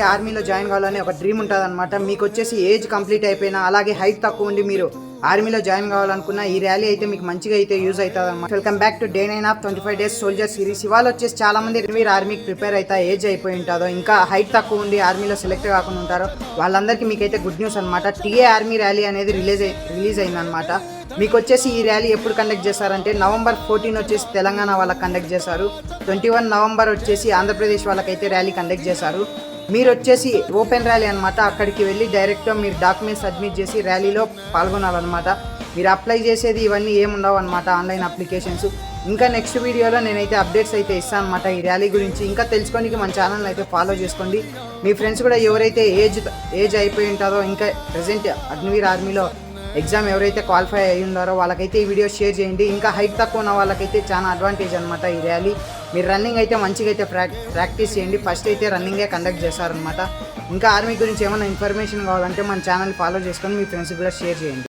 ఆర్మీలో జాయిన్ కావాలని ఒక డ్రీమ్ ఉంటుంది అనమాట. మీకు వచ్చేసి ఏజ్ కంప్లీట్ అయిపోయినా అలాగే హైట్ తక్కువ ఉండి మీరు ఆర్మీలో జాయిన్ కావాలనుకున్న ఈ ర్యాలీ అయితే మీకు మంచిగా అయితే యూజ్ అవుతుంది అనమాట. Welcome back to day 9 of 25 days soldier series. ఇవాళ వచ్చేసి చాలా మంది మీరు ఆర్మీకి ప్రిపేర్ అయితే ఏజ్ అయిపోయి ఉంటుందో ఇంకా హైట్ తక్కువ ఉండి ఆర్మీలో సెలెక్ట్ కాకుండా ఉంటారో వాళ్ళందరికీ మీకైతే గుడ్ న్యూస్ అనమాట. టీఏ ఆర్మీ ర్యాలీ అనేది రిలీజ్ అయిందనమాట. మీకు వచ్చేసి ఈ ర్యాలీ ఎప్పుడు కండక్ట్ చేశారంటే November 14 వచ్చేసి తెలంగాణ వాళ్ళకి కండక్ట్ చేశారు. 21 November వచ్చేసి ఆంధ్రప్రదేశ్ వాళ్ళకైతే ర్యాలీ కండక్ట్ చేశారు. మీరు వచ్చేసి ఓపెన్ ర్యాలీ అనమాట. అక్కడికి వెళ్ళి డైరెక్ట్గా మీరు డాక్యుమెంట్స్ సబ్మిట్ చేసి ర్యాలీలో పాల్గొనాలన్నమాట. మీరు అప్లై చేసేది ఇవన్నీ ఏముండవు అనమాట, ఆన్లైన్ అప్లికేషన్స్. ఇంకా నెక్స్ట్ వీడియోలో నేనైతే అప్డేట్స్ అయితే ఇస్తాను అనమాట ఈ ర్యాలీ గురించి. ఇంకా తెలుసుకోనికి మన ఛానల్ అయితే ఫాలో చేసుకోండి. మీ ఫ్రెండ్స్ కూడా ఎవరైతే ఏజ్ అయిపోయి ఉంటుందో ఇంకా ప్రజెంట్ అగ్నివీర్ ఆర్మీలో ఎగ్జామ్ ఎవరైతే క్వాలిఫై అయ్యి ఉన్నారో వాళ్ళకైతే ఈ వీడియో షేర్ చేయండి. ఇంకా హైట్ తక్కువ ఉన్న వాళ్ళకైతే చాలా అడ్వాంటేజ్ అనమాట ఈ ర్యాలీ. మీరు రన్నింగ్ అయితే మంచిగా అయితే ప్రాక్టీస్ చేయండి. ఫస్ట్ అయితే రన్నింగే కండక్ట్ చేస్తారనమాట. ఇంకా ఆర్మీ గురించి ఏమైనా ఇన్ఫర్మేషన్ కావాలంటే మన ఛానల్ ఫాలో చేసుకొని మీ ఫ్రెండ్స్కి కూడా షేర్ చేయండి.